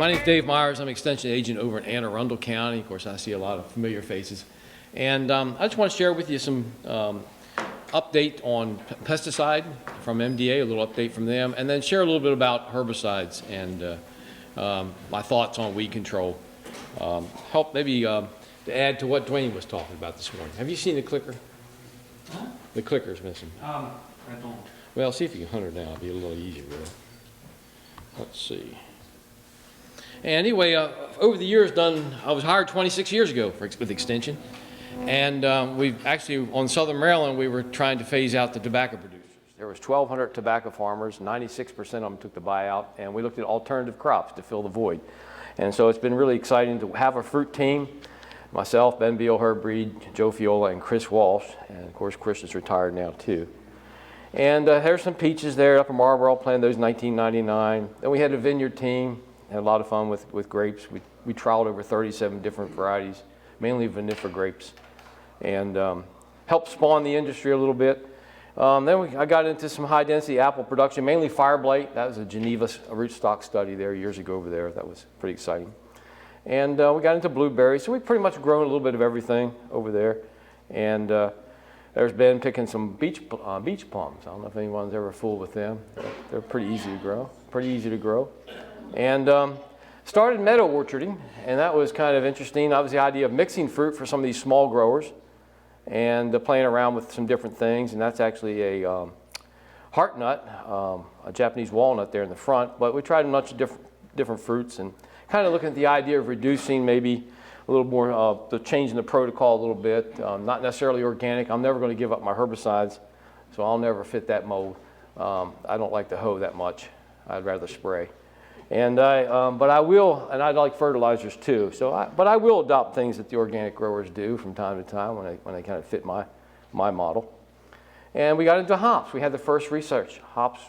My name's Dave Myers. I'm Extension Agent over in Anne Arundel County. Of course, I see a lot of familiar faces. And I just want to share with you some update on pesticide from MDA, a little update from them, and then share a little bit about herbicides and my thoughts on weed control. Help maybe to add to what Dwayne was talking about this morning. Have you seen the clicker? Huh? The clicker's missing. I don't. Well, see if you can hunt her down. It'll be a little easier. Let's see. And anyway, over the years I was hired 26 years ago with Extension. And we've actually, on Southern Maryland, we were trying to phase out the tobacco producers. There was 1,200 tobacco farmers, 96% of them took the buyout, and we looked at alternative crops to fill the void. And so it's been really exciting to have a fruit team. Myself, Ben Beal, Herb Reed, Joe Fiola, and Chris Walsh. And of course, Chris is retired now too. And there's some peaches there, Upper Marlboro, planted those in 1999. Then we had a vineyard team, had a lot of fun with grapes. We trialed over 37 different varieties, mainly vinifera grapes, and helped spawn the industry a little bit. I got into some high density apple production, mainly fire blight. That was a Geneva rootstock study there years ago over there. That was pretty exciting. And we got into blueberries, so we've pretty much grown a little bit of everything over there. And there's been picking some beach plums. I don't know if anyone's ever fooled with them. They're pretty easy to grow. And started meadow orcharding, and that was kind of interesting. That was the idea of mixing fruit for some of these small growers and playing around with some different things. And that's actually a heart nut, a Japanese walnut there in the front. But we tried a bunch of different fruits and kind of looking at the idea of reducing maybe a little more, changing the protocol a little bit, not necessarily organic. I'm never going to give up my herbicides, so I'll never fit that mold. I don't like to hoe that much. I'd rather spray. And but I will, and I like fertilizers too. But I will adopt things that the organic growers do from time to time when they kind of fit my model. And we got into hops. We had the first research hops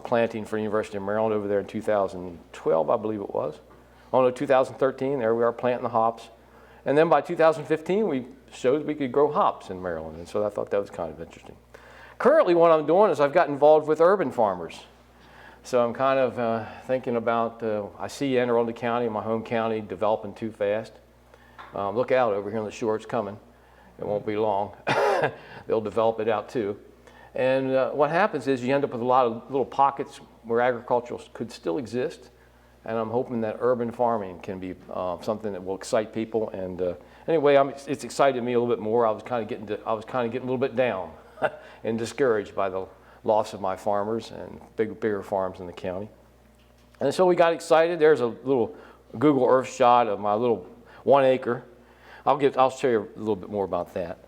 planting for the University of Maryland over there in 2012, I believe it was. Oh no, 2013. There we are planting the hops. And then by 2015, we showed we could grow hops in Maryland, and so I thought that was kind of interesting. Currently, what I'm doing is I've got involved with urban farmers. So I'm kind of thinking about, I see Anne Arundel County, my home county, developing too fast. Look out, over here on the shore, it's coming. It won't be long. They'll develop it out too. And what happens is you end up with a lot of little pockets where agriculture could still exist. And I'm hoping that urban farming can be something that will excite people. And anyway, it's excited me a little bit more. I was kind of getting a little bit down and discouraged by the loss of my farmers and bigger farms in the county. And so we got excited. There's a little Google Earth shot of my little 1 acre. I'll show you a little bit more about that.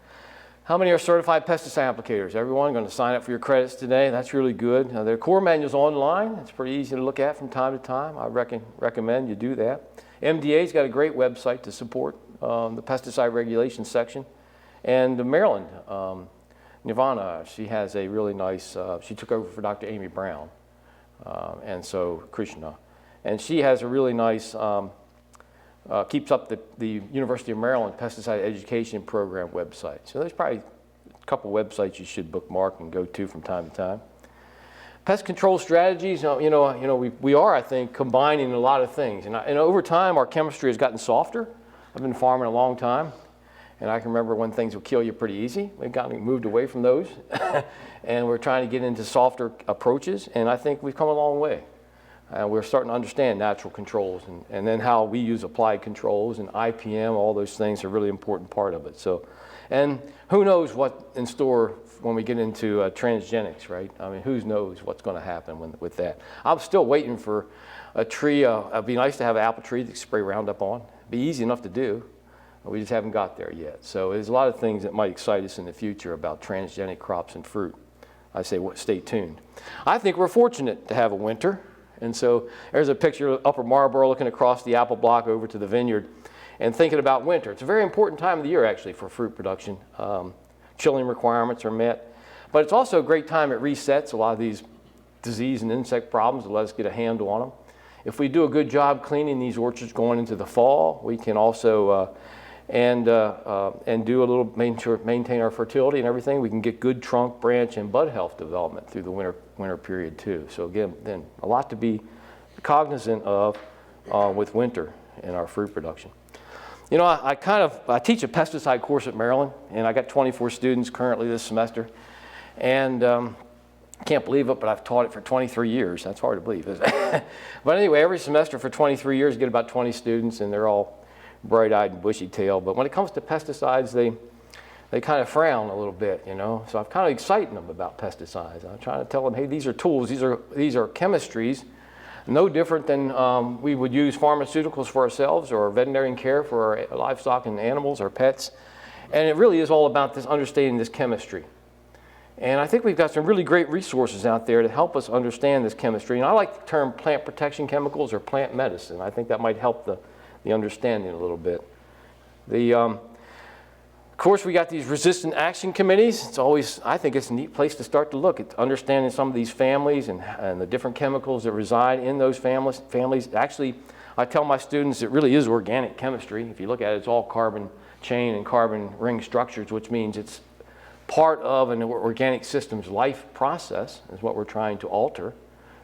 How many are certified pesticide applicators? Everyone going to sign up for your credits today. That's really good. Now, their core manual's online. It's pretty easy to look at from time to time. I recommend you do that. MDA's got a great website to support the pesticide regulations section. And Maryland, Nirvana, she has a really nice, she took over for Dr. Amy Brown, and so Krishna. And she has a really nice, keeps up the University of Maryland Pesticide Education Program website. So there's probably a couple websites you should bookmark and go to from time to time. Pest control strategies, we are, I think, combining a lot of things. And over time, our chemistry has gotten softer. I've been farming a long time. And I can remember when things would kill you pretty easy. We've moved away from those. And we're trying to get into softer approaches. And I think we've come a long way. We're starting to understand natural controls and then how we use applied controls and IPM, all those things are a really important part of it. So, and who knows what's in store when we get into transgenics, right? I mean, who knows what's going to happen with that. I'm still waiting for a tree. It'd be nice to have an apple tree to spray Roundup on. It'd be easy enough to do. We just haven't got there yet. So there's a lot of things that might excite us in the future about transgenic crops and fruit. I say, stay tuned. I think we're fortunate to have a winter. And so there's a picture of Upper Marlboro looking across the apple block over to the vineyard and thinking about winter. It's a very important time of the year, actually, for fruit production. Chilling requirements are met. But it's also a great time it resets a lot of these disease and insect problems to let us get a handle on them. If we do a good job cleaning these orchards going into the fall, we can also and do a little maintain our fertility and everything. We can get good trunk, branch, and bud health development through the winter period too. So again, then a lot to be cognizant of with winter in our fruit production. You know, I teach a pesticide course at Maryland, and I got 24 students currently this semester. And I can't believe it, but I've taught it for 23 years. That's hard to believe, isn't it? But anyway, every semester for 23 years, you get about 20 students, and they're all bright-eyed and bushy-tailed. But when it comes to pesticides, they kind of frown a little bit, you know. So I'm kind of exciting them about pesticides. I'm trying to tell them, hey, these are tools. These are chemistries, no different than we would use pharmaceuticals for ourselves or veterinarian care for our livestock and animals or pets. And it really is all about this understanding this chemistry. And I think we've got some really great resources out there to help us understand this chemistry. And I like the term plant protection chemicals or plant medicine. I think that might help the understanding a little bit. Of course, we got these resistant action committees. It's always, I think it's a neat place to start to look at understanding some of these families and the different chemicals that reside in those families. Actually, I tell my students it really is organic chemistry. If you look at it, it's all carbon chain and carbon ring structures, which means it's part of an organic system's life process is what we're trying to alter,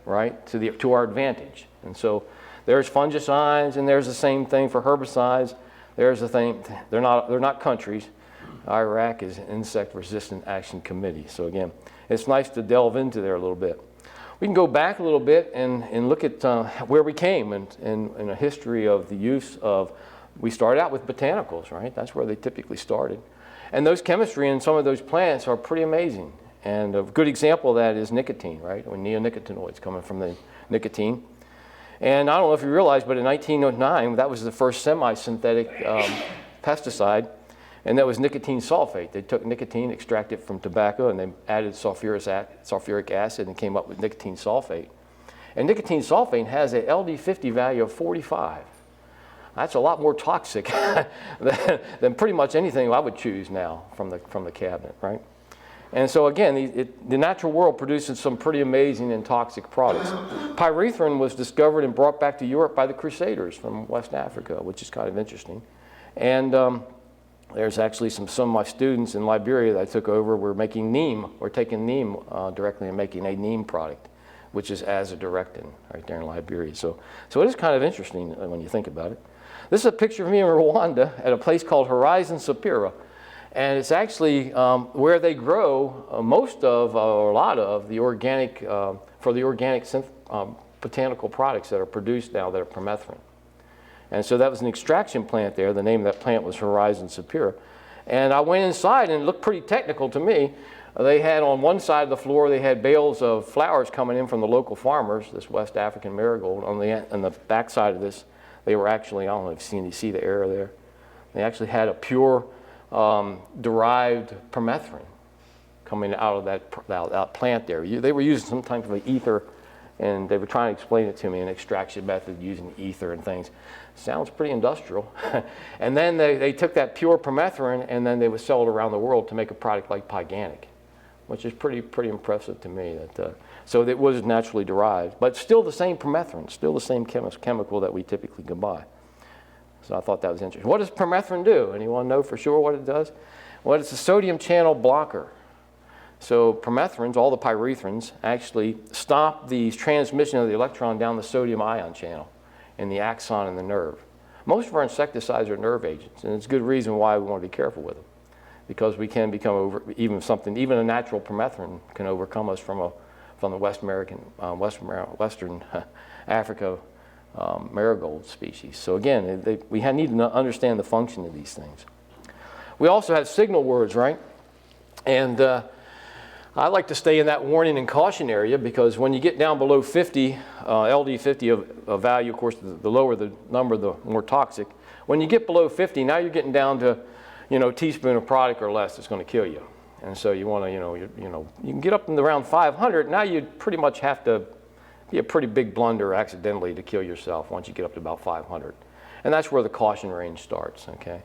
right, to our advantage. And so there's fungicides, and there's the same thing for herbicides. There's the thing, they're not countries. Iraq is Insect Resistant Action Committee. So again, it's nice to delve into there a little bit. We can go back a little bit and look at where we came in a history of the use of, we started out with botanicals, right? That's where they typically started. And those chemistry in some of those plants are pretty amazing. And a good example of that is nicotine, right? Or neonicotinoids coming from the nicotine. And I don't know if you realize, but in 1909, that was the first semi-synthetic pesticide, and that was nicotine sulfate. They took nicotine, extracted it from tobacco, and they added sulfuric acid and came up with nicotine sulfate. And nicotine sulfate has a LD50 value of 45. That's a lot more toxic than pretty much anything I would choose now from the cabinet, right? And so again, the natural world produces some pretty amazing and toxic products. Pyrethrin was discovered and brought back to Europe by the Crusaders from West Africa, which is kind of interesting. And there's actually some of my students in Liberia that I took over were making neem, or taking neem directly and making a neem product, which is azadirachtin right there in Liberia. So it is kind of interesting when you think about it. This is a picture of me in Rwanda at a place called Horizon Sapira. And it's actually where they grow most of, or a lot of, the organic, for the organic botanical products that are produced now that are permethrin. And so that was an extraction plant there. The name of that plant was Horizon Sapira. And I went inside and it looked pretty technical to me. They had on one side of the floor, they had bales of flowers coming in from the local farmers, this West African marigold. On the back side of this, they were actually, I don't know if you see the arrow there. They actually had a pure derived permethrin coming out of that plant there. They were using some type of ether, and they were trying to explain it to me, an extraction method using ether and things. Sounds pretty industrial. And then they took that pure permethrin and then they would sell it around the world to make a product like Pyganic, which is pretty impressive to me. So it was naturally derived, but still the same permethrin, still the same chemical that we typically can buy. So I thought that was interesting. What does permethrin do? Anyone know for sure what it does? Well, it's a sodium channel blocker. So permethrins, all the pyrethrins, actually stop the transmission of the electron down the sodium ion channel in the axon and the nerve. Most of our insecticides are nerve agents, and it's a good reason why we want to be careful with them, because we can become even a natural permethrin can overcome us from the Western Africa marigold species. So again, we need to understand the function of these things. We also have signal words, right? And I like to stay in that warning and caution area, because when you get down below 50, LD50 of value, of course, the lower the number, the more toxic. When you get below 50, now you're getting down to, teaspoon of product or less that's going to kill you. And so you want to, you can get up in around 500. Now you pretty much have to be a pretty big blunder accidentally to kill yourself once you get up to about 500. And that's where the caution range starts, okay?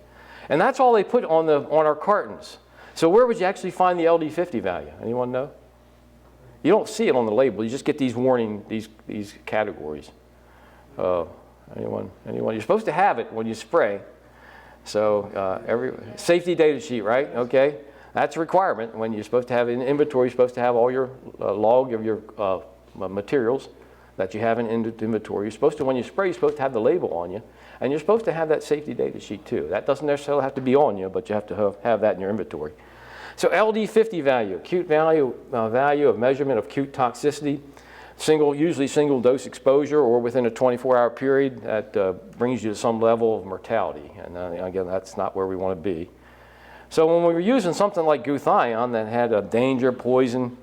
And that's all they put on our cartons. So where would you actually find the LD50 value? Anyone know? You don't see it on the label. You just get these warning, these categories. Anyone? You're supposed to have it when you spray. So every safety data sheet, right? Okay, that's a requirement. When you're supposed to have an inventory, you're supposed to have all your log of your materials, that you have in inventory. You're supposed to, when you spray, you're supposed to have the label on you, and you're supposed to have that safety data sheet too. That doesn't necessarily have to be on you, but you have to have that in your inventory. So LD50 value, acute value of measurement of acute toxicity, usually single dose exposure or within a 24-hour period, that brings you to some level of mortality. And again, that's not where we want to be. So when we were using something like glutathione that had a danger, poison,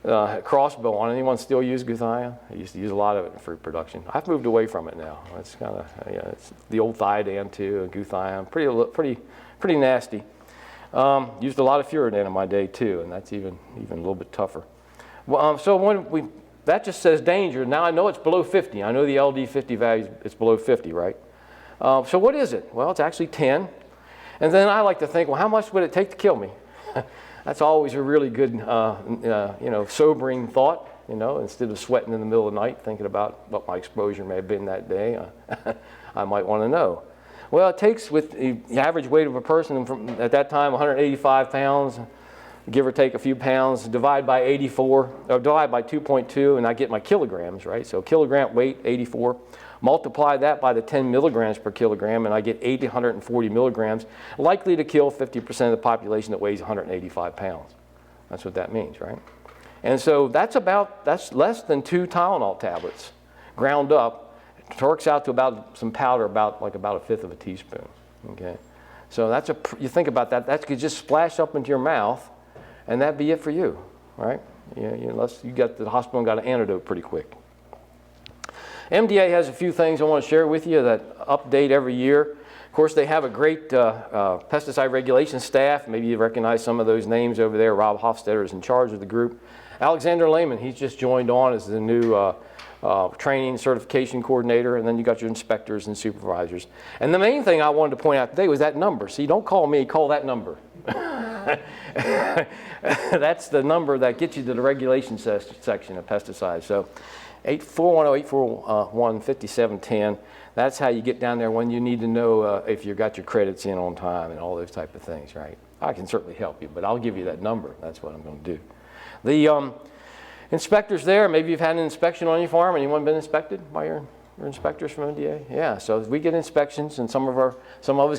crossbow on it, anyone still use glutathione? I used to use a lot of it in fruit production. I've moved away from it now. It's kind of, it's the old thiodane too, and glutathione, pretty nasty. Used a lot of furadan in my day too, and that's even a little bit tougher. Well, so when that just says danger. Now I know it's below 50. I know the LD50 value is below 50, right? So what is it? Well, it's actually 10. And then I like to think, well, how much would it take to kill me? That's always a really good, sobering thought. Instead of sweating in the middle of the night thinking about what my exposure may have been that day, I might want to know. Well, it takes, with the average weight of a person from, at that time, 185 pounds, give or take a few pounds, divide by 84, or divide by 2.2, and I get my kilograms, right? So kilogram weight, 84. Multiply that by the 10 milligrams per kilogram, and I get 840 milligrams, likely to kill 50% of the population that weighs 185 pounds. That's what that means, right? And so that's less than 2 Tylenol tablets ground up. It works out to about some powder, about a fifth of a teaspoon. Okay, so you think about that. That could just splash up into your mouth, and that'd be it for you, right? Unless you got to the hospital and got an antidote pretty quick. MDA has a few things I want to share with you that update every year. Of course, they have a great pesticide regulation staff. Maybe you recognize some of those names over there. Rob Hofstetter is in charge of the group. Alexander Lehman, he's just joined on as the new training certification coordinator, and then you got your inspectors and supervisors. And the main thing I wanted to point out today was that number. See, don't call me, call that number. That's the number that gets you to the regulation section of pesticides. So 410-841-5710, that's how you get down there when you need to know if you got your credits in on time and all those type of things, right? I can certainly help you, but I'll give you that number. That's what I'm going to do. The inspectors there, maybe you've had an inspection on your farm. Anyone been inspected by your inspectors from MDA? Yeah, so we get inspections, and some of us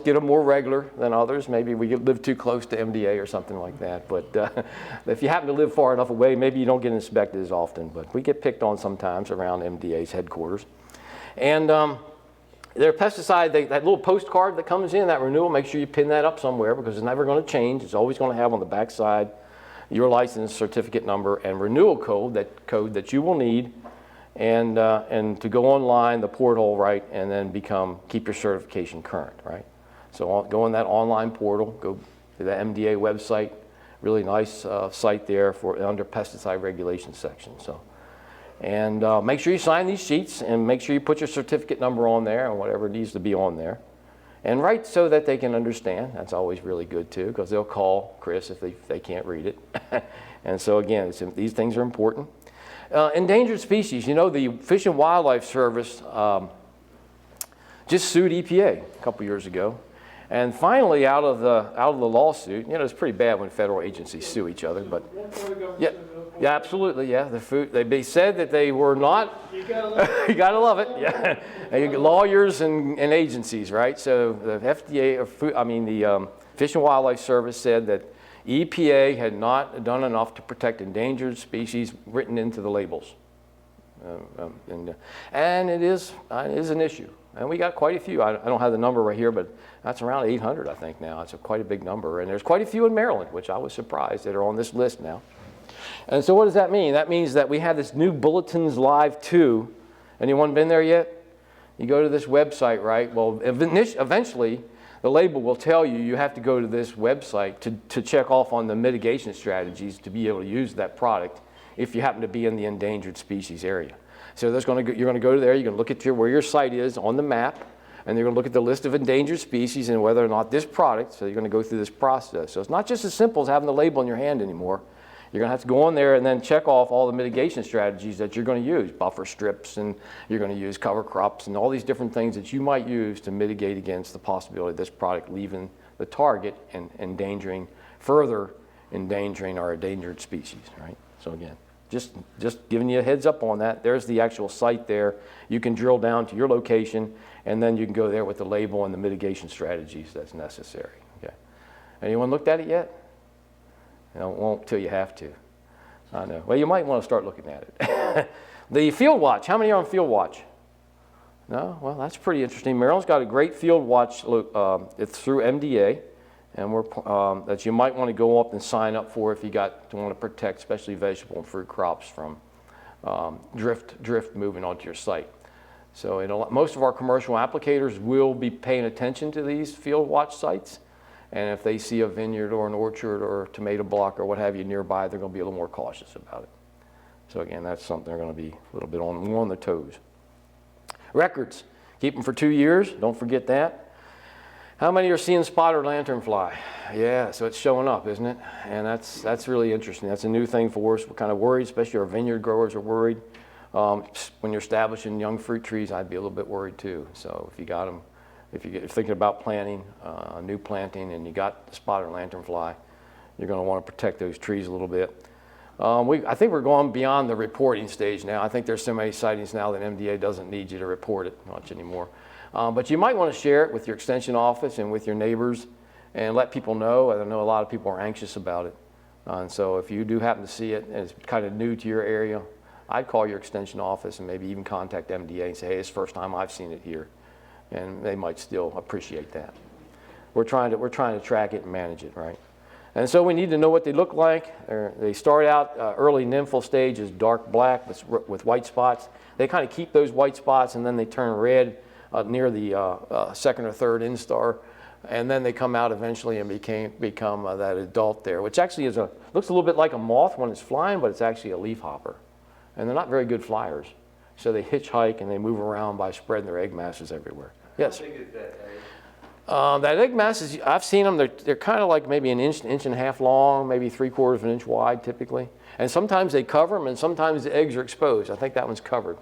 get them more regular than others. Maybe we live too close to MDA or something like that. But if you happen to live far enough away, maybe you don't get inspected as often. But we get picked on sometimes around MDA's headquarters. And their pesticide, that little postcard that comes in, that renewal, make sure you pin that up somewhere because it's never going to change. It's always going to have on the back side your license certificate number and renewal code that you will need, and to go online, the portal, right, and then keep your certification current, right? So go on that online portal, go to the MDA website, really nice site there under pesticide regulation section. So, and make sure you sign these sheets and make sure you put your certificate number on there and whatever needs to be on there. And write so that they can understand. That's always really good too, because they'll call Chris if they can't read it. And so again, these things are important. Endangered species. The Fish and Wildlife Service just sued EPA a couple years ago, and finally, out of the lawsuit, it's pretty bad when federal agencies sue each other, but yeah, absolutely, yeah. They said that they were not. You gotta love it, yeah. And you get lawyers and agencies, right? So the FDA, the Fish and Wildlife Service said that EPA had not done enough to protect endangered species written into the labels, and it is an issue. And we got quite a few. I don't have the number right here, but that's around 800, I think now. It's quite a big number, and there's quite a few in Maryland, which I was surprised that are on this list now. And so what does that mean? That means that we have this new Bulletins Live 2. Anyone been there yet? You go to this website, right? Well, eventually, the label will tell you have to go to this website to check off on the mitigation strategies to be able to use that product if you happen to be in the endangered species area. So you're going to go there, you're going to look at where your site is on the map, and you're going to look at the list of endangered species and whether or not this product, so you're going to go through this process. So it's not just as simple as having the label in your hand anymore. You're going to have to go on there and then check off all the mitigation strategies that you're going to use, buffer strips, and you're going to use cover crops and all these different things that you might use to mitigate against the possibility of this product leaving the target and further endangering our endangered species, right? So again, just giving you a heads up on that. There's the actual site there. You can drill down to your location, and then you can go there with the label and the mitigation strategies that's necessary. Okay. Anyone looked at it yet? No, won't till you have to. I know. Well, you might want to start looking at it. The Field Watch. How many are on Field Watch? No? Well, that's pretty interesting. Maryland's got a great Field Watch. It's through MDA, and that you might want to go up and sign up for if you want to protect, especially vegetable and fruit crops from drift moving onto your site. So most of our commercial applicators will be paying attention to these Field Watch sites. And if they see a vineyard or an orchard or a tomato block or what have you nearby, they're going to be a little more cautious about it. So again, that's something they're going to be a little bit more on their toes. Records. Keep them for 2 years. Don't forget that. How many are seeing spotted lanternfly? Yeah, so it's showing up, isn't it? And that's really interesting. That's a new thing for us. We're kind of worried, especially our vineyard growers are worried. When you're establishing young fruit trees, I'd be a little bit worried too. So if you got them, if you're thinking about planting, new planting, and you got the spotted lanternfly, you're going to want to protect those trees a little bit. I think we're going beyond the reporting stage now. I think there's so many sightings now that MDA doesn't need you to report it much anymore. But you might want to share it with your extension office and with your neighbors and let people know. I know a lot of people are anxious about it. And so if you do happen to see it and it's kind of new to your area, I'd call your extension office and maybe even contact MDA and say, hey, it's the first time I've seen it here. And they might still appreciate that. We're trying to track it and manage it, right? And so we need to know what they look like. They start out early nymphal stage as dark black with white spots. They kind of keep those white spots and then they turn red near the second or third instar. And then they come out eventually and become that adult there, which actually looks a little bit like a moth when it's flying, but it's actually a leafhopper. And they're not very good flyers. So they hitchhike and they move around by spreading their egg masses everywhere. Yes? How big is that egg? That egg mass is, I've seen them, they're kind of like maybe an inch and a half long, maybe 3/4 of an inch wide typically. And sometimes they cover them and sometimes the eggs are exposed. I think that one's covered.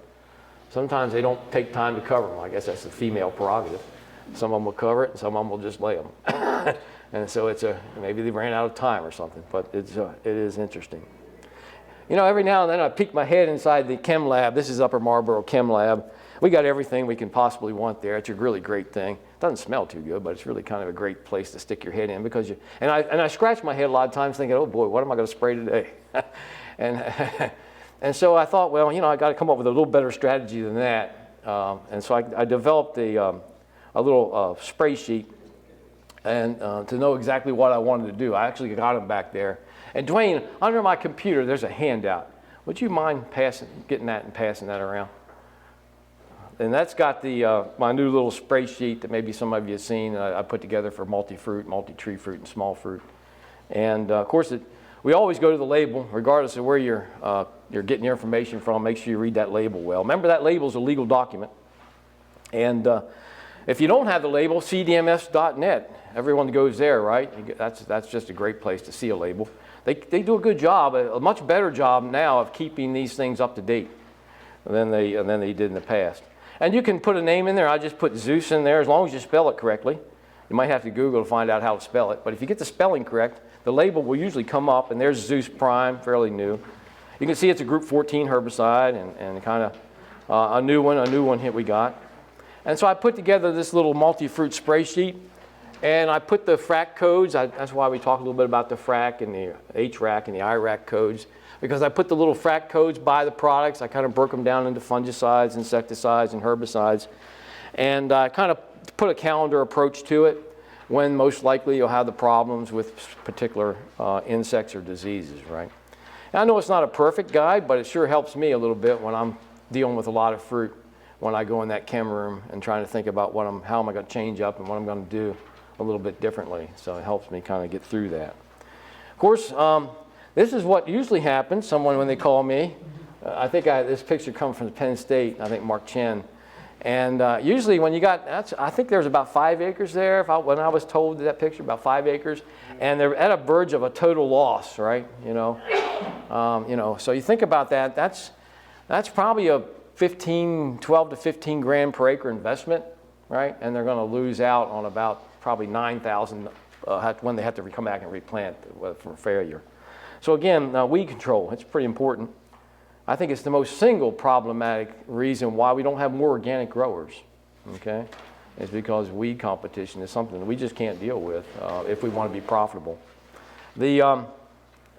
Sometimes they don't take time to cover them. I guess that's the female prerogative. Some of them will cover it and some of them will just lay them. And so maybe they ran out of time or something, but it is interesting. You know, every now and then I peek my head inside the chem lab. This is Upper Marlboro Chem Lab. We got everything we can possibly want there. It's a really great thing. Doesn't smell too good, but it's really kind of a great place to stick your head in because I scratch my head a lot of times thinking, oh boy, what am I going to spray today? and so I thought, well, you know, I got to come up with a little better strategy than that. And so I developed a little spray sheet and to know exactly what I wanted to do. I actually got them back there. And Dwayne, under my computer, there's a handout. Would you mind getting that and passing that around? And that's got my new little spray sheet that maybe some of you have seen I put together for multi-fruit, multi-tree fruit, and small fruit. And of course, we always go to the label, regardless of where you're getting your information from. Make sure you read that label well. Remember, that label is a legal document. And if you don't have the label, cdms.net. Everyone goes there, right? That's just a great place to see a label. They do a good job, a much better job now of keeping these things up to date than they did in the past. And you can put a name in there. I just put Zeus in there as long as you spell it correctly. You might have to Google to find out how to spell it. But if you get the spelling correct, the label will usually come up. And there's Zeus Prime, fairly new. You can see it's a group 14 herbicide and kind of a new one here we got. And so I put together this little multi-fruit spray sheet. And I put the FRAC codes. That's why we talk a little bit about the FRAC and the HRAC and the IRAC codes. Because I put the little FRAC codes by the products. I kind of broke them down into fungicides, insecticides, and herbicides. And I kind of put a calendar approach to it when most likely you'll have the problems with particular insects or diseases, right? And I know it's not a perfect guide, but it sure helps me a little bit when I'm dealing with a lot of fruit, when I go in that chem room and trying to think about how am I going to change up and what I'm going to do a little bit differently. So it helps me kind of get through that. Of course, this is what usually happens. Someone, when they call me, I think this picture comes from Penn State, I think Mark Chen. And usually when you I think there's about 5 acres there, when I was told that picture, about 5 acres. And they're at a verge of a total loss, right? You know, so you think about that, that's probably a 12 to 15 grand per acre investment, right? And they're going to lose out on about probably 9,000 when they have to come back and replant from failure. So again, weed control, it's pretty important. I think it's the most single problematic reason why we don't have more organic growers, okay? It's because weed competition is something that we just can't deal with if we want to be profitable.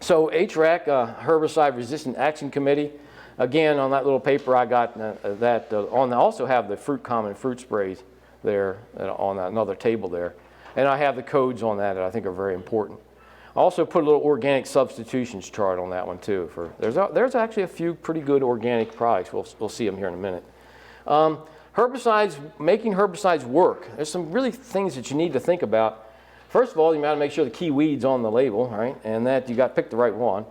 So HRAC, Herbicide Resistant Action Committee, again, on that little paper I got I also have the common fruit sprays there on another table there. And I have the codes on that I think are very important. I also put a little organic substitutions chart on that one too. There's actually a few pretty good organic products. We'll see them here in a minute. Herbicides, making herbicides work. There's some really things that you need to think about. First of all, you got to make sure the key weed's on the label, right? And that you got to pick the right one.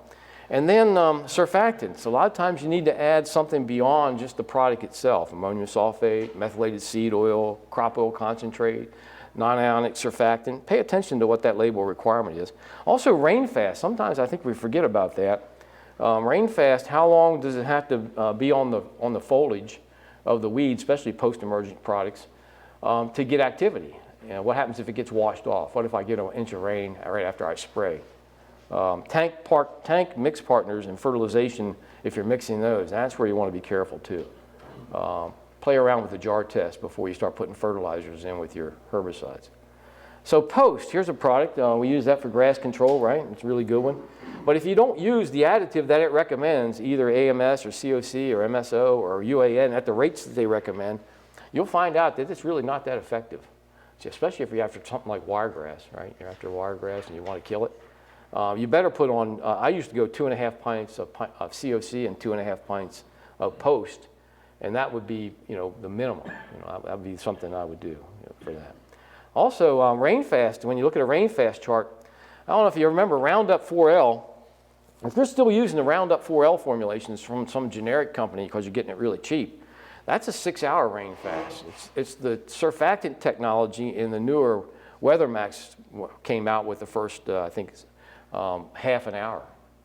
And then surfactants. A lot of times you need to add something beyond just the product itself. Ammonium sulfate, methylated seed oil, crop oil concentrate, non-ionic surfactant. Pay attention to what that label requirement is. Also rain fast. Sometimes I think we forget about that. Rain fast, how long does it have to be on the foliage of the weed, especially post-emergent products, to get activity? You know, what happens if it gets washed off? What if I get an inch of rain right after I spray? Tank mix partners and fertilization, if you're mixing those, that's where you want to be careful too. Play around with the jar test before you start putting fertilizers in with your herbicides. So Post, here's a product. We use that for grass control, right? It's a really good one. But if you don't use the additive that it recommends, either AMS or COC or MSO or UAN at the rates that they recommend, you'll find out that it's really not that effective, especially if you're after something like wiregrass, right? You're after wiregrass and you want to kill it. You better put on, I used to go 2.5 pints of COC and 2.5 pints of Post, and that would be, the minimum. That would be something I would do for that. Also, rainfast, when you look at a rainfast chart, I don't know if you remember Roundup 4L. If you're still using the Roundup 4L formulations from some generic company because you're getting it really cheap, that's a 6-hour rainfast. It's the surfactant technology in the newer WeatherMax came out with the first, I think, half an hour.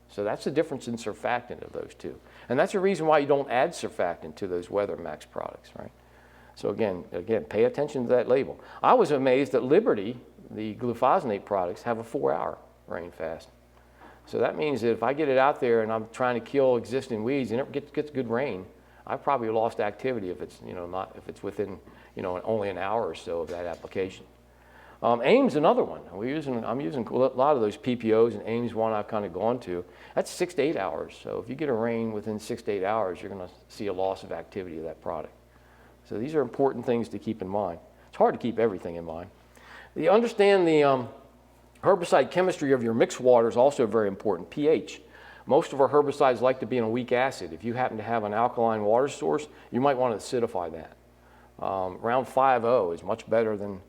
So that's the difference in surfactant of those two. And that's the reason why you don't add surfactant to those WeatherMax products, right? So again, pay attention to that label. I was amazed that Liberty, the glufosinate products, have a 4-hour rainfast. So that means that if I get it out there and I'm trying to kill existing weeds and it gets good rain, I've probably lost activity if it's if it's within only an hour or so of that application. AIM's another one. I'm using a lot of those PPOs, and AIM's one I've kind of gone to. That's 6 to 8 hours. So if you get a rain within 6 to 8 hours, you're going to see a loss of activity of that product. So these are important things to keep in mind. It's hard to keep everything in mind. You understand the herbicide chemistry of your mixed water is also very important. pH. Most of our herbicides like to be in a weak acid. If you happen to have an alkaline water source, you might want to acidify that. Around 5.0 is much better than,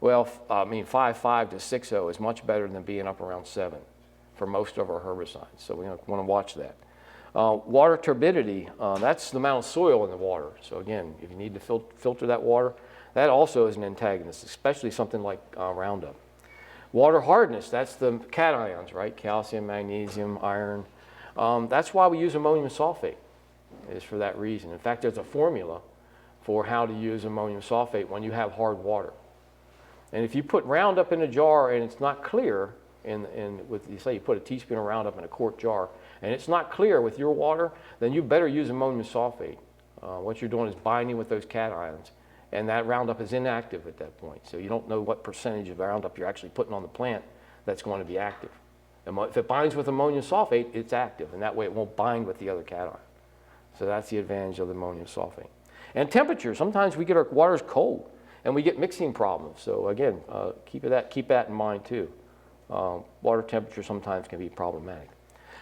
5.5 to 6.0 is much better than being up around 7 for most of our herbicides. So we want to watch that. Water turbidity, that's the amount of soil in the water. So again, if you need to filter that water, that also is an antagonist, especially something like Roundup. Water hardness, that's the cations, right? Calcium, magnesium, iron. That's why we use ammonium sulfate, is for that reason. In fact, there's a formula for how to use ammonium sulfate when you have hard water. And if you put Roundup in a jar and it's not clear, you put a teaspoon of Roundup in a quart jar, and it's not clear with your water, then you better use ammonium sulfate. What you're doing is binding with those cations, and that Roundup is inactive at that point. So you don't know what percentage of Roundup you're actually putting on the plant that's going to be active. If it binds with ammonium sulfate, it's active, and that way it won't bind with the other cation. So that's the advantage of the ammonium sulfate. And temperature, sometimes we get our waters cold, and we get mixing problems. So again, keep that in mind too. Water temperature sometimes can be problematic.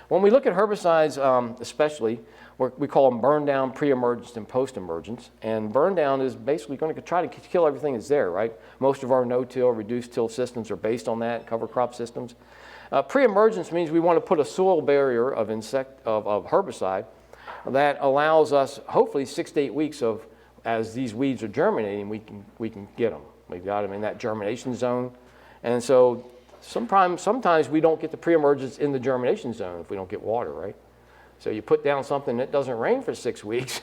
When we look at herbicides, especially, we call them burn down, pre-emergence, and post-emergence. And burn down is basically going to try to kill everything that's there, right? Most of our no-till, reduced-till systems are based on that, cover crop systems. Pre-emergence means we want to put a soil barrier of herbicide that allows us, hopefully, 6 to 8 weeks of, as these weeds are germinating, we can get them. We've got them in that germination zone. And so sometimes we don't get the pre-emergence in the germination zone if we don't get water, right? So you put down something that doesn't rain for 6 weeks,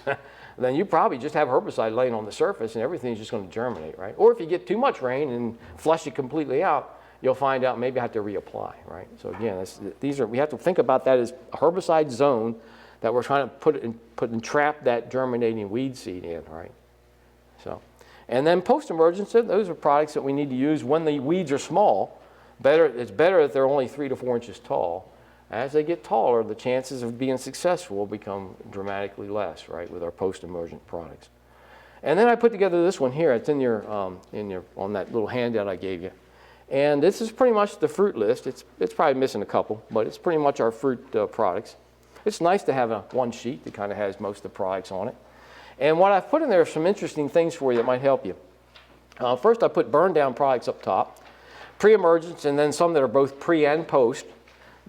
then you probably just have herbicide laying on the surface and everything's just going to germinate, right? Or if you get too much rain and flush it completely out, you'll find out maybe I have to reapply, right? So again, we have to think about that as a herbicide zone that we're trying to entrap that germinating weed seed in, right? So, and then post-emergence, those are products that we need to use when the weeds are small. It's better if they're only 3 to 4 inches tall. As they get taller, the chances of being successful will become dramatically less, right, with our post-emergent products. And then I put together this one here. It's in your on that little handout I gave you. And this is pretty much the fruit list. It's probably missing a couple, but it's pretty much our fruit products. It's nice to have one sheet that kind of has most of the products on it. And what I've put in there are some interesting things for you that might help you. First, I put burn down products up top, pre-emergence, and then some that are both pre and post,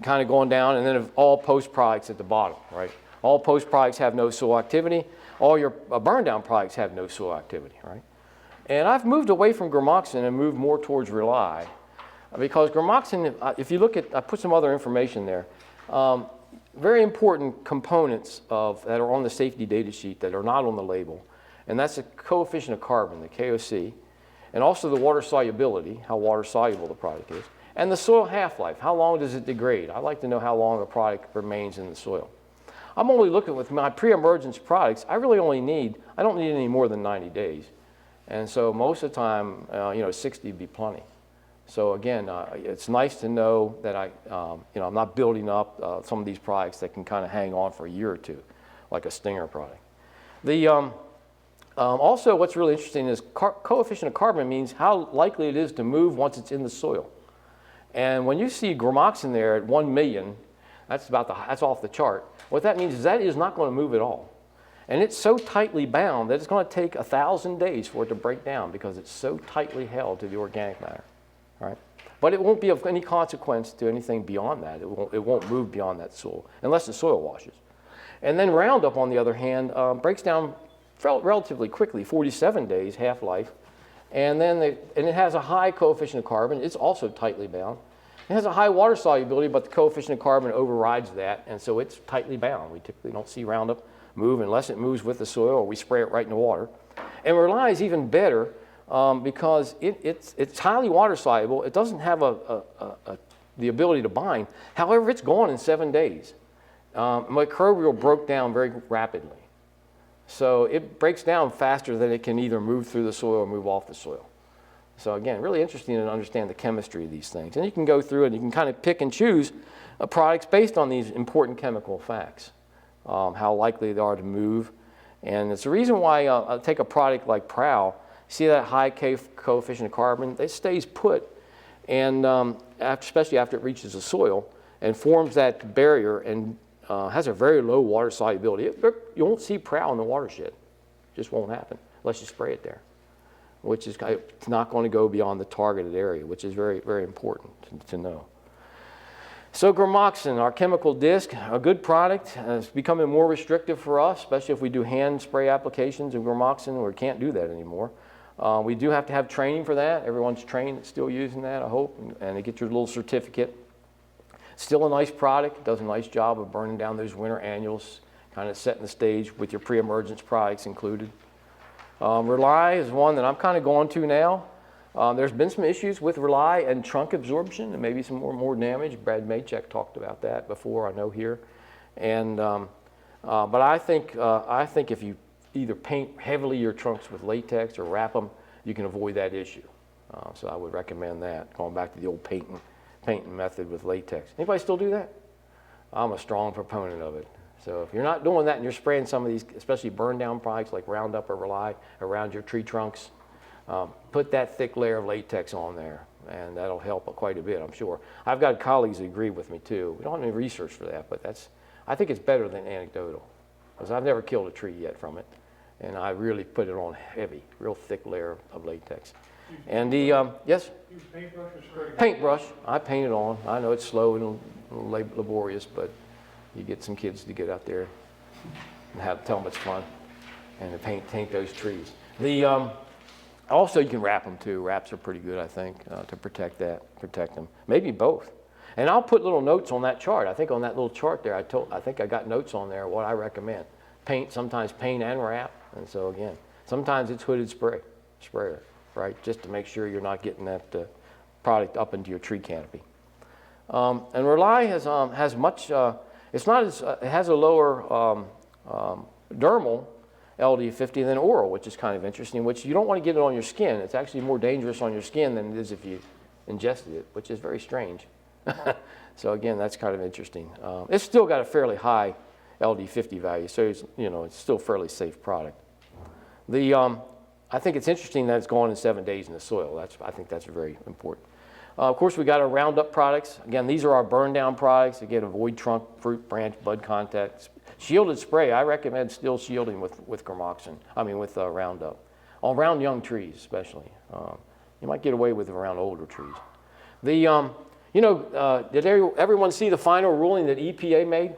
kind of going down, and then all post products at the bottom, right? All post products have no soil activity. All your burn down products have no soil activity, right? And I've moved away from gramoxin and moved more towards Rely, because gramoxin, if you look at, I put some other information there, very important components that are on the safety data sheet that are not on the label, and that's the coefficient of carbon, the KOC, and also the water solubility, how water soluble the product is, and the soil half-life, how long does it degrade? I like to know how long a product remains in the soil. I'm only looking with my pre-emergence products, I don't need any more than 90 days. And so most of the time, 60 would be plenty. So again, it's nice to know that I'm not building up some of these products that can kind of hang on for a year or two, like a Stinger product. Also, what's really interesting is coefficient of carbon means how likely it is to move once it's in the soil. And when you see gramoxin there at 1 million, that's off the chart. What that means is that is not going to move at all. And it's so tightly bound that it's going to take 1,000 days for it to break down because it's so tightly held to the organic matter, right? But it won't be of any consequence to anything beyond that. It won't move beyond that soil unless the soil washes. And then Roundup, on the other hand, breaks down relatively quickly, 47 days half-life. And then it has a high coefficient of carbon. It's also tightly bound. It has a high water solubility, but the coefficient of carbon overrides that, and so it's tightly bound. We typically don't see Roundup move unless it moves with the soil or we spray it right in the water. And Rely is even better because it's highly water soluble. It doesn't have the ability to bind. However, it's gone in 7 days. Microbial broke down very rapidly. So it breaks down faster than it can either move through the soil or move off the soil. So again, really interesting to understand the chemistry of these things. And you can go through and you can kind of pick and choose products based on these important chemical facts, how likely they are to move. And it's the reason why I take a product like Prowl, see that high coefficient of carbon, it stays put, and especially after it reaches the soil, and forms that barrier and has a very low water solubility. You won't see Prowl in the watershed. It just won't happen unless you spray it there, which is not going to go beyond the targeted area, which is very, very important to know. So gramoxin, our chemical disc, a good product. It's becoming more restrictive for us, especially if we do hand spray applications of gramoxin. We can't do that anymore. We do have to have training for that. Everyone's trained that's still using that, I hope, and they get your little certificate. Still a nice product. It does a nice job of burning down those winter annuals, kind of setting the stage with your pre-emergence products included. Rely is one that I'm kind of going to now. There's been some issues with Rely and trunk absorption and maybe some more damage. Brad Maychek talked about that before, I know here. And but I think if you either paint heavily your trunks with latex or wrap them, you can avoid that issue. So I would recommend that, going back to the old painting method with latex. Anybody still do that? I'm a strong proponent of it. So if you're not doing that and you're spraying some of these, especially burn down products like Roundup or Rely around your tree trunks, put that thick layer of latex on there, and that'll help quite a bit, I'm sure. I've got colleagues that agree with me too. We don't have any research for that, but I think it's better than anecdotal, because I've never killed a tree yet from it, and I really put it on heavy, real thick layer of latex. And yes? Use paintbrush or spray? Paintbrush. I paint it on. I know it's slow and laborious, but you get some kids to get out there and tell them it's fun and to paint those trees. Also, you can wrap them too. Wraps are pretty good, I think, to protect them. Maybe both. And I'll put little notes on that chart. I think on that little chart there, I think I got notes on there what I recommend. Sometimes paint and wrap. And so again, sometimes it's hooded sprayer, right? Just to make sure you're not getting that product up into your tree canopy. And Rely has much It's not as, it has a lower dermal LD50 than oral, which is kind of interesting, which you don't want to get it on your skin. It's actually more dangerous on your skin than it is if you ingested it, which is very strange. So again, that's kind of interesting. It's still got a fairly high LD50 value, so it's, you know, it's still a fairly safe product. I think it's interesting that it's gone in 7 days in the soil. I think that's very important. Of course, we got our Roundup products. Again, these are our burn down products. Again, avoid trunk, fruit, branch, bud contact. Shielded spray, I recommend still shielding with Gramoxin, with Roundup. On around young trees, especially. You might get away with it around older trees. Did everyone see the final ruling that EPA made?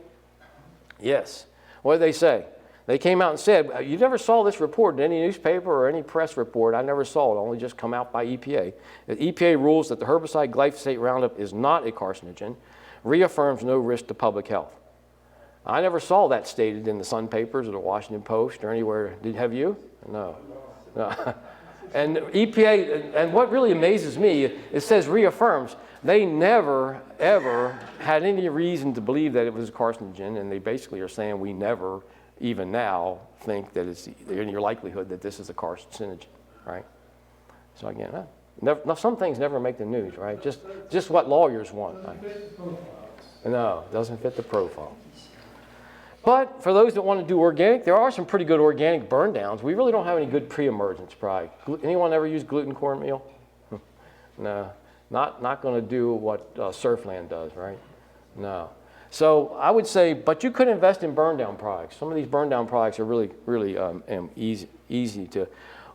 Yes. What did they say? They came out and said, you never saw this report in any newspaper or any press report. I never saw it, only just come out by EPA. The EPA rules that the herbicide glyphosate Roundup is not a carcinogen, reaffirms no risk to public health. I never saw that stated in the Sun papers or the Washington Post or anywhere. Have you? No. And EPA, and what really amazes me, it says reaffirms. They never, ever had any reason to believe that it was a carcinogen, and they basically are saying we never, even now, think that it's in your likelihood that this is a carcinogen, right? So again, some things never make the news, right? Just what lawyers want. Right? No, it doesn't fit the profile. But for those that want to do organic, there are some pretty good organic burn downs. We really don't have any good pre-emergence probably. Anyone ever use gluten cornmeal? No, not going to do what Surfland does, right? No. So I would say, but you could invest in burn down products. Some of these burn down products are really, really easy to,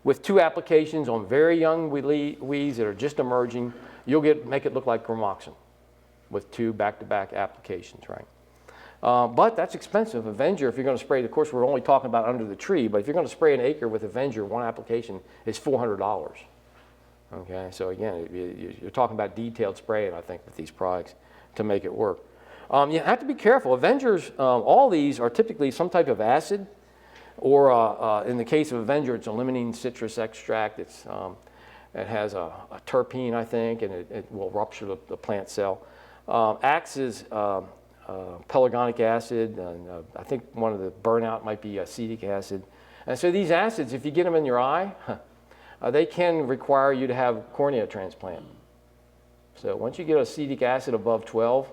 with 2 applications on very young weeds that are just emerging, you'll make it look like Gramoxin with 2 back-to-back applications, right? But that's expensive. Avenger, if you're going to spray, of course, we're only talking about under the tree, but if you're going to spray an acre with Avenger, 1 application is $400. Okay, so again, you're talking about detailed spraying, I think, with these products to make it work. You have to be careful. Avengers, all these are typically some type of acid, or in the case of Avenger, it's a limonene citrus extract. It has a terpene, I think, and it will rupture the plant cell. Axe is pelargonic acid, and I think one of the burnout might be acetic acid. And so these acids, if you get them in your eye, they can require you to have cornea transplant. So once you get acetic acid above 12%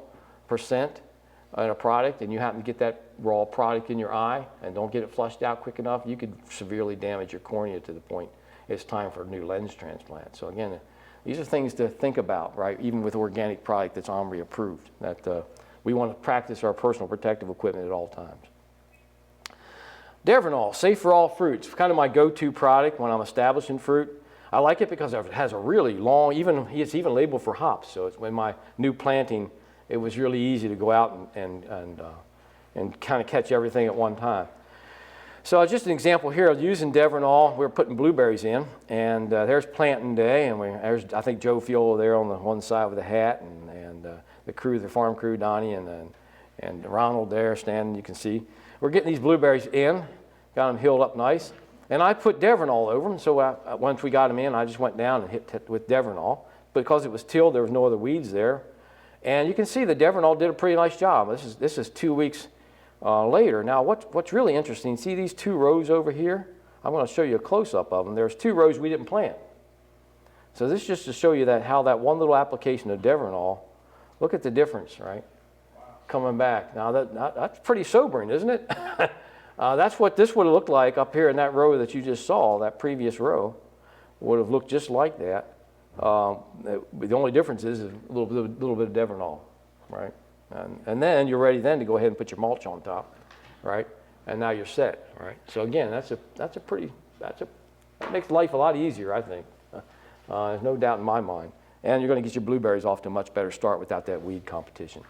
in a product, and you happen to get that raw product in your eye and don't get it flushed out quick enough, you could severely damage your cornea to the point it's time for a new lens transplant. So again, these are things to think about, right? Even with organic product that's OMRI approved, that we want to practice our personal protective equipment at all times. Devronol, safe for all fruits. Kind of my go-to product when I'm establishing fruit. I like it because it has a really long, it's even labeled for hops. So it's when my new planting, it was really easy to go out and kind of catch everything at one time. So just an example here of using Devronol. We're putting blueberries in, and there's planting day, and there's, I think, Joe Fiola there on the one side with the hat, and the crew, the farm crew, Donnie and Ronald there standing, you can see. We're getting these blueberries in, got them healed up nice, and I put Devronol over them. So once we got them in, I just went down and hit with Devronol. Because it was tilled, there was no other weeds there. And you can see the Devronol did a pretty nice job. This is 2 weeks later. Now, what's really interesting, see these 2 rows over here? I'm going to show you a close-up of them. There's 2 rows we didn't plant. So this is just to show you how that one little application of Devronol, look at the difference, right? Coming back. Now that's pretty sobering, isn't it? That's what this would have looked like up here in that row that you just saw, that previous row would have looked just like that. The only difference is a little bit of Devronol, right? And then you're ready then to go ahead and put your mulch on top, right? And now you're set, right? So again, that makes life a lot easier, I think. There's no doubt in my mind. And you're going to get your blueberries off to a much better start without that weed competition.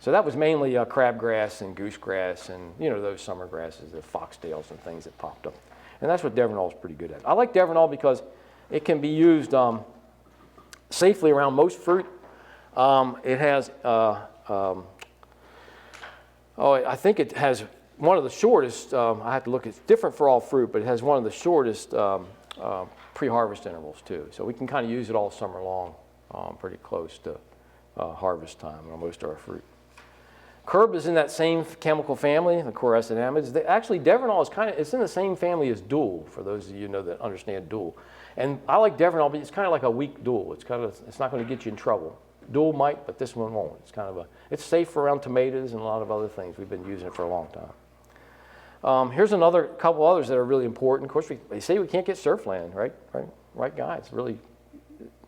So that was mainly crabgrass and goosegrass and, those summer grasses, the foxtails and things that popped up. And that's what Devronol is pretty good at. I like Devronol because it can be used safely around most fruit. It has, I think it has one of the shortest, I have to look, it's different for all fruit, but it has one of the shortest pre-harvest intervals too. So we can kind of use it all summer long, pretty close to harvest time on most of our fruit. Curb is in that same chemical family, the coracinamides. Actually, Devronol is it's in the same family as Dual, for those of you know that understand Dual. And I like Devronol, but it's kind of like a weak Dual. It's not going to get you in trouble. Dual might, but this one won't. It's safe around tomatoes and a lot of other things. We've been using it for a long time. Here's another couple others that are really important. Of course, they say we can't get surfland, right, guys? Really,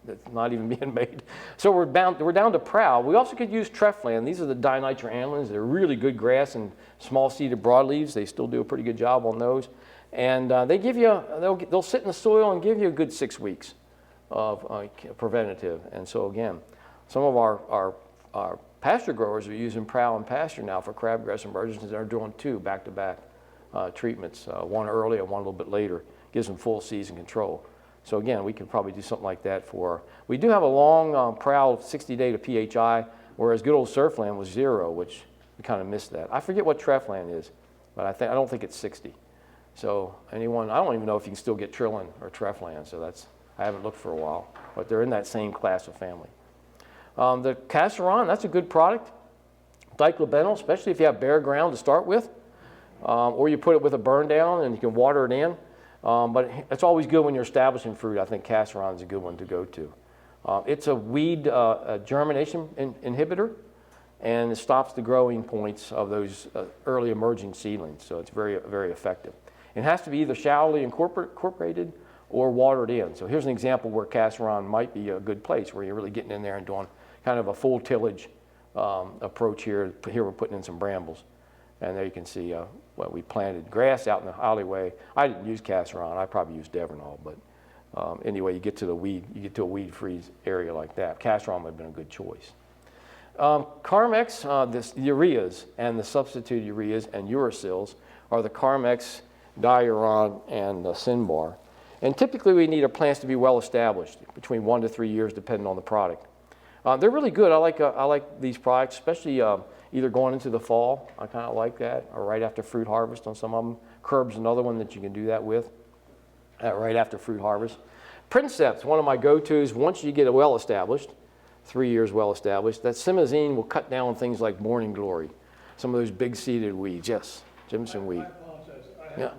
it's not even being made. So we're down to Prowl. We also could use Treflan. These are the dinitroamylins. They're really good grass and small-seeded broadleaves. They still do a pretty good job on those. And they give you, they'll sit in the soil and give you a good 6 weeks of preventative. And so again, some of our pasture growers are using Prowl and pasture now for crabgrass emergence, and they're doing 2 back-to-back treatments, one early and one a little bit later. Gives them full season control. So again, we could probably do something like that we do have a long Prowl 60-day to PHI, whereas good old Surfland was 0, which we kind of missed that. I forget what Treflan is, but I don't think it's 60. So I don't even know if you can still get Trillin or Treflan, so I haven't looked for a while, but they're in that same class of family. The Casaron, that's a good product. Diclobenol, especially if you have bare ground to start with, or you put it with a burn down and you can water it in. But it's always good when you're establishing fruit. I think Casaron is a good one to go to. It's a weed germination inhibitor, and it stops the growing points of those early emerging seedlings. So it's very, very effective. It has to be either shallowly incorporated or watered in. So here's an example where Casaron might be a good place where you're really getting in there and doing kind of a full tillage approach here. Here we're putting in some brambles. And there you can see we planted grass out in the alleyway. I didn't use Casaron. I probably used Devronol. But anyway, you get to a weed-free area like that. Casaron would have been a good choice. Carmex, the ureas and the substitute ureas and uracils are the Carmex, Diuron, and Synbar. And typically we need our plants to be well established, between 1 to 3 years, depending on the product. They're really good. I like these products, especially either going into the fall. I kind of like that, or right after fruit harvest on some of them. Curb's another one that you can do that with, right after fruit harvest. Princeps, one of my go-tos. Once you get it well established, 3 years well established, that simazine will cut down things like morning glory, some of those big-seeded weeds. Yes, Jimson weed. I apologize. Yeah.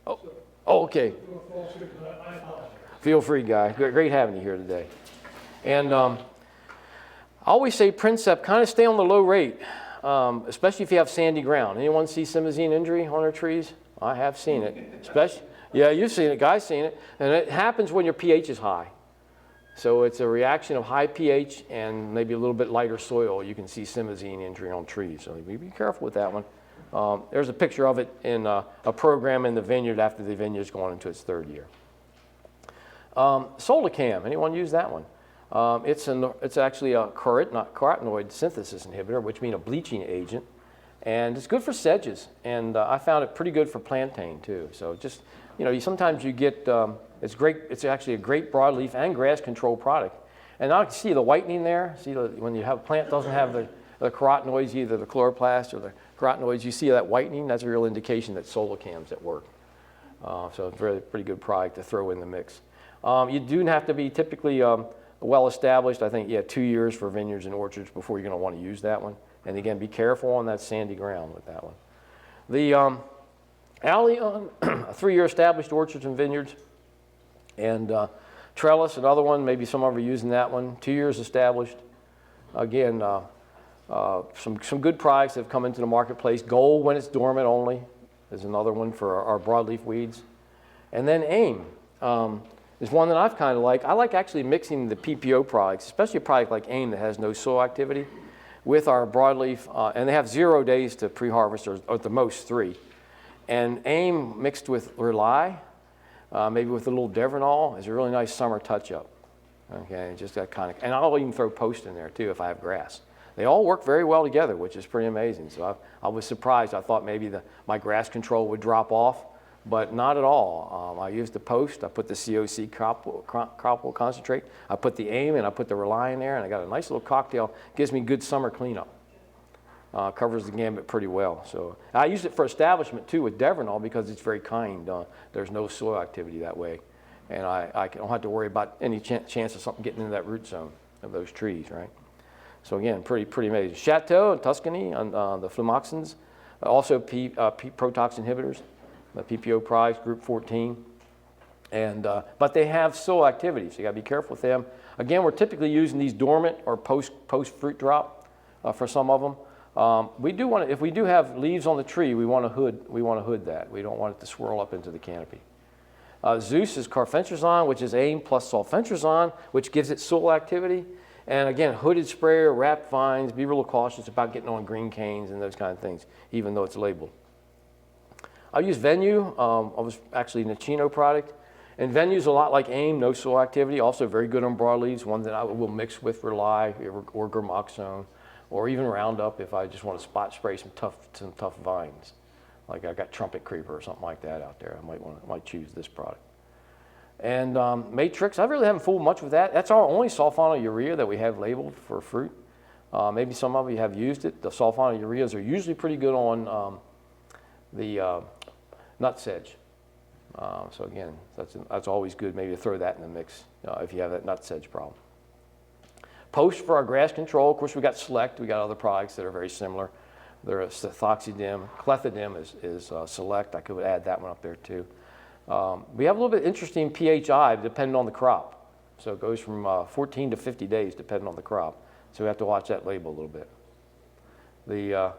Oh, okay. Feel free, Guy. Great having you here today. And I always say Princep, kind of stay on the low rate, especially if you have sandy ground. Anyone see simazine injury on their trees? I have seen it. Yeah, you've seen it. Guy's seen it. And it happens when your pH is high. So it's a reaction of high pH and maybe a little bit lighter soil. You can see simazine injury on trees. So be careful with that one. There's a picture of it in a program in the vineyard after the vineyard's gone into its 3rd year. Solacam, anyone use that one? It's actually a carotenoid synthesis inhibitor, which means a bleaching agent, and it's good for sedges. And I found it pretty good for plantain too. So just sometimes you get it's great. It's actually a great broadleaf and grass control product. And now you can see the whitening there. See when you have a plant doesn't have the carotenoids, either the chloroplast or the carotenoids, you see that whitening. That's a real indication that Solacam's at work. So it's a pretty good product to throw in the mix. You do have to be typically well established. I think 2 years for vineyards and orchards before you're going to want to use that one. And again, be careful on that sandy ground with that one. The Allion, 3-year established orchards and vineyards, and Trellis, another one. Maybe some of you are using that one. 2 years established. Again, some good products that have come into the marketplace. Gold when it's dormant only is another one for our broadleaf weeds. And then AIM is one that I've kind of liked. I like actually mixing the PPO products, especially a product like AIM that has no soil activity, with our broadleaf, and they have 0 days to pre-harvest, or at the most 3. And AIM mixed with Rely, maybe with a little Devronol, is a really nice summer touch-up. Okay, just that kind of, and I'll even throw Post in there too if I have grass. They all work very well together, which is pretty amazing. So I was surprised. I thought maybe my grass control would drop off, but not at all. I used the Post. I put the COC crop wool concentrate. I put the AIM and I put the Rely in there, and I got a nice little cocktail. Gives me good summer cleanup. Covers the gambit pretty well. So I use it for establishment too with Devronol because it's very kind. There's no soil activity that way, and I don't have to worry about any chance of something getting into that root zone of those trees, right? So again, pretty amazing. Chateau and Tuscany on the flumoxins, also protox inhibitors, the PPO products, group 14. And, but they have soil activity, so you gotta be careful with them. Again, we're typically using these dormant or post fruit drop for some of them. We do want to, if we do have leaves on the tree, we want to hood that. We don't want it to swirl up into the canopy. Zeus is carfentrazone, which is AIM plus sulfentrazone, which gives it soil activity. And again, hooded sprayer, wrapped vines, be real cautious about getting on green canes and those kind of things, even though it's labeled. I use Venue. I was actually an Chino product. And Venue's a lot like AIM, no soil activity, also very good on broadleaves, one that I will mix with Rely or Germoxone, or even Roundup if I just want to spot spray some tough vines. Like I got trumpet creeper or something like that out there. I might choose this product. And Matrix, I really haven't fooled much with that. That's our only sulfonylurea that we have labeled for fruit. Maybe some of you have used it. The sulfonylureas are usually pretty good on the nutsedge. So again, that's always good maybe to throw that in the mix if you have that nutsedge problem. Post for our grass control, of course we got Select, we got other products that are very similar. They're Cethoxydim, Clethodim is Select, I could add that one up there too. We have a little bit interesting PHI depending on the crop. So it goes from 14 to 50 days depending on the crop. So we have to watch that label a little bit.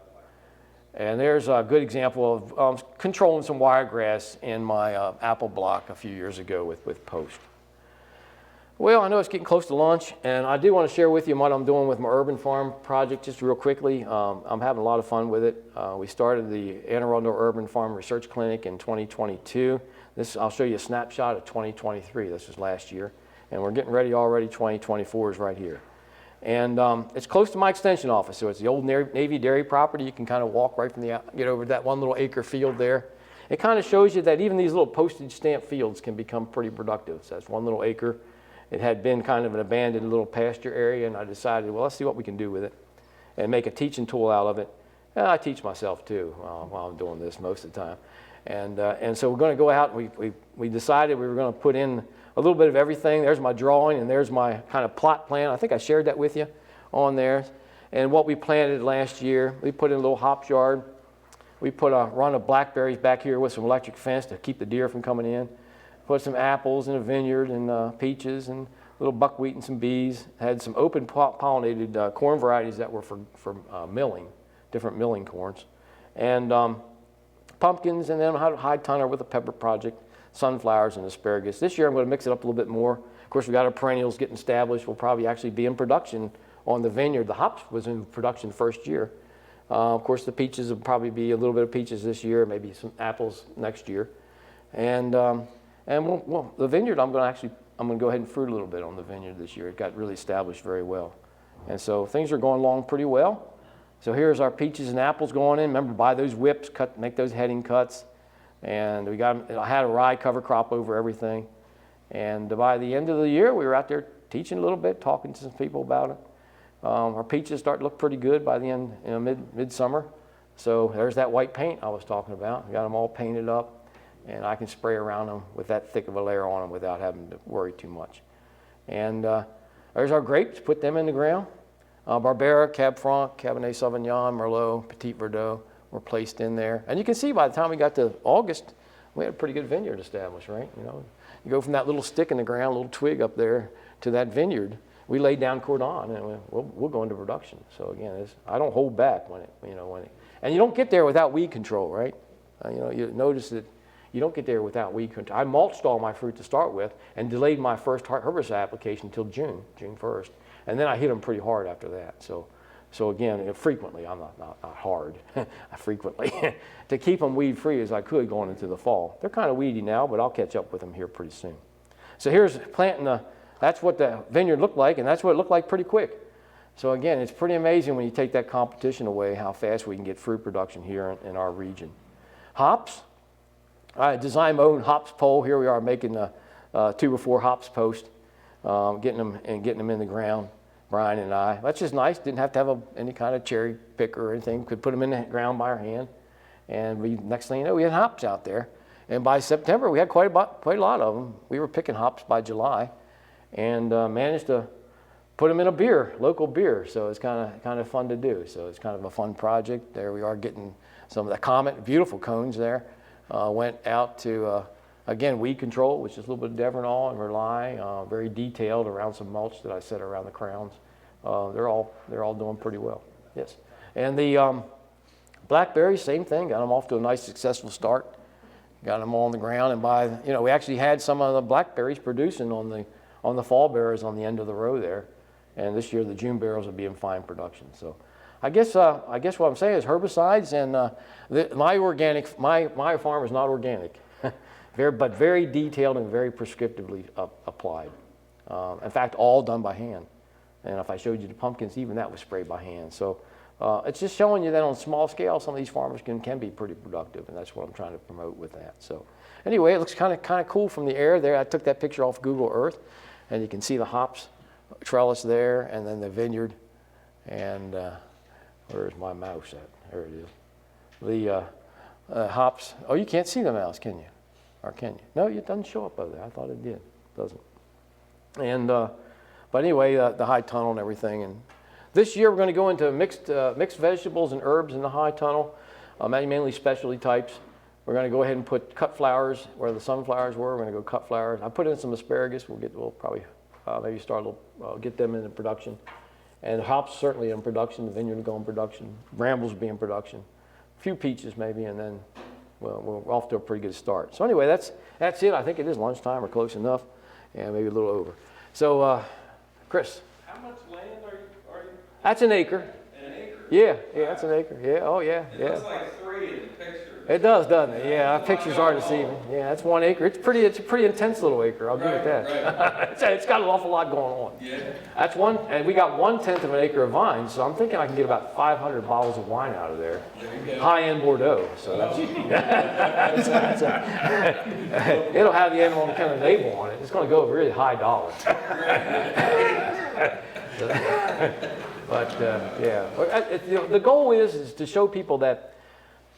And there's a good example of controlling some wiregrass in my apple block a few years ago with Post. Well, I know it's getting close to lunch, and I do want to share with you what I'm doing with my urban farm project just real quickly. I'm having a lot of fun with it. We started the Anne Arundel Urban Farm Research Clinic in 2022. I'll show you a snapshot of 2023. This was last year, and we're getting ready already. 2024 is right here. And it's close to my extension office, so it's the old Navy Dairy property. You can kind of walk right from get over that 1 little acre field there. It kind of shows you that even these little postage stamp fields can become pretty productive. So that's 1 little acre. It had been kind of an abandoned little pasture area, and I decided, well, let's see what we can do with it and make a teaching tool out of it. And I teach myself too while I'm doing this most of the time. And so we're going to go out, and we decided we were going to put in a little bit of everything. There's my drawing, and there's my kind of plot plan. I think I shared that with you on there. And what we planted last year, we put in a little hops yard. We put a run of blackberries back here with some electric fence to keep the deer from coming in. Put some apples in a vineyard and peaches and a little buckwheat and some bees. Had some open pollinated corn varieties that were for milling, different milling corns. And pumpkins, and then a high tonner with a pepper project, sunflowers and asparagus. This year I'm going to mix it up a little bit more. Of course, we got our perennials getting established. We'll probably actually be in production on the vineyard. The hops was in production first year. Of course, the peaches will probably be a little bit of peaches this year, maybe some apples next year. And the vineyard, I'm going to go ahead and fruit a little bit on the vineyard this year. It got really established very well. And so things are going along pretty well. So here's our peaches and apples going in. Remember, buy those whips, make those heading cuts. And I had a rye cover crop over everything. And by the end of the year, we were out there teaching a little bit, talking to some people about it. Our peaches start to look pretty good by the end, midsummer. So there's that white paint I was talking about. We got them all painted up, and I can spray around them with that thick of a layer on them without having to worry too much. And there's our grapes, put them in the ground. Barbera, Cab Franc, Cabernet Sauvignon, Merlot, Petit Verdot were placed in there. And you can see by the time we got to August, we had a pretty good vineyard established, right? You know, you go from that little stick in the ground, a little twig up there, to that vineyard. We laid down cordon, and we'll go into production. So again, I don't hold back and you don't get there without weed control, right? You notice that you don't get there without weed control. I mulched all my fruit to start with and delayed my first herbicide application until June 1st. And then I hit them pretty hard after that. So again, frequently, I'm not hard, frequently, to keep them weed free as I could going into the fall. They're kind of weedy now, but I'll catch up with them here pretty soon. So here's planting that's what the vineyard looked like, and that's what it looked like pretty quick. So again, it's pretty amazing when you take that competition away, how fast we can get fruit production here in our region. Hops, I designed my own hops pole. Here we are making 2 or 4 hops posts, getting them in the ground, Brian and I. That's just nice. Didn't have to have any kind of cherry picker or anything. Could put them in the ground by our hand. And next thing you know, we had hops out there. And by September, we had quite a lot of them. We were picking hops by July, and managed to put them in a beer, local beer. So it's kind of fun to do. So it's kind of a fun project. There we are getting some of the Comet, beautiful cones there. Went out to, again, weed control, which is a little bit of Devonol and Rely, very detailed around some mulch that I set around the crowns. They're all doing pretty well. Yes. And the blackberries, same thing. Got them off to a nice successful start. Got them all on the ground, and we actually had some of the blackberries producing on the fall barrels on the end of the row there. And this year the June barrels will be in fine production. So I guess what I'm saying is herbicides and my farm is not organic, but very detailed and very prescriptively applied. In fact, all done by hand. And if I showed you the pumpkins, even that was sprayed by hand. So it's just showing you that on a small scale, some of these farmers can be pretty productive, and that's what I'm trying to promote with that. So anyway, it looks kind of cool from the air there. I took that picture off Google Earth, and you can see the hops trellis there, and then the vineyard. And where's my mouse at? There it is. The hops. Oh, you can't see the mouse, can you? Or can you? No, it doesn't show up over there. I thought it did. It doesn't. And but anyway, the high tunnel and everything. And this year we're going to go into mixed vegetables and herbs in the high tunnel, mainly specialty types. We're going to go ahead and put cut flowers where the sunflowers were. We're going to go cut flowers. I put in some asparagus. We'll probably maybe start get them into production. And hops certainly in production. The vineyard will go in production. Brambles will be in production. A few peaches maybe, and then we're off to a pretty good start. So anyway, that's it. I think it is lunchtime or close enough, and maybe a little over. So Chris. How much land are you? That's an acre. An acre? Yeah, that's an acre. Yeah, oh yeah, It yeah. looks like 3 in the picture. It does, doesn't it? Yeah, our pictures are deceiving. Yeah, that's 1 acre. It's a pretty intense little acre. I'll give it that. Right. It's got an awful lot going on. Yeah. That's one, and we got 1/10 of an acre of vines, so I'm thinking I can get about 500 bottles of wine out of there. There you go. High-end Bordeaux. So that's, it'll have the animal kind of label on it. It's going to go really high dollar. But yeah, the goal is to show people that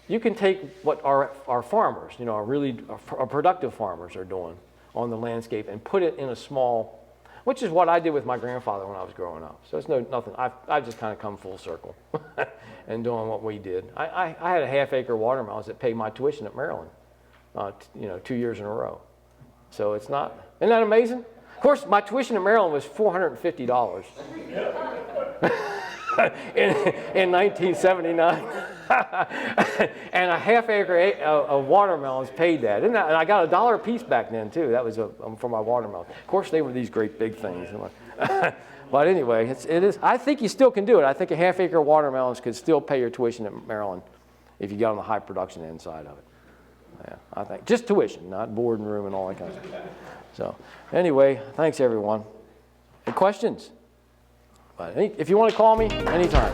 you can take what our farmers, our productive farmers are doing on the landscape and put it in a small, which is what I did with my grandfather when I was growing up. So it's nothing. I've just kind of come full circle and doing what we did. I had a half-acre watermelons that paid my tuition at Maryland, 2 years in a row. So isn't that amazing? Of course, my tuition at Maryland was $450 in 1979. And a half acre of watermelons paid that. And I got $1 a piece back then too. That was for my watermelons. Of course, they were these great big things. But anyway, it is. I think you still can do it. I think a half acre of watermelons could still pay your tuition at Maryland if you got on the high production inside of it. Yeah, I think just tuition, not board and room and all that kind of stuff. So anyway, thanks everyone. Any questions? But if you want to call me, anytime.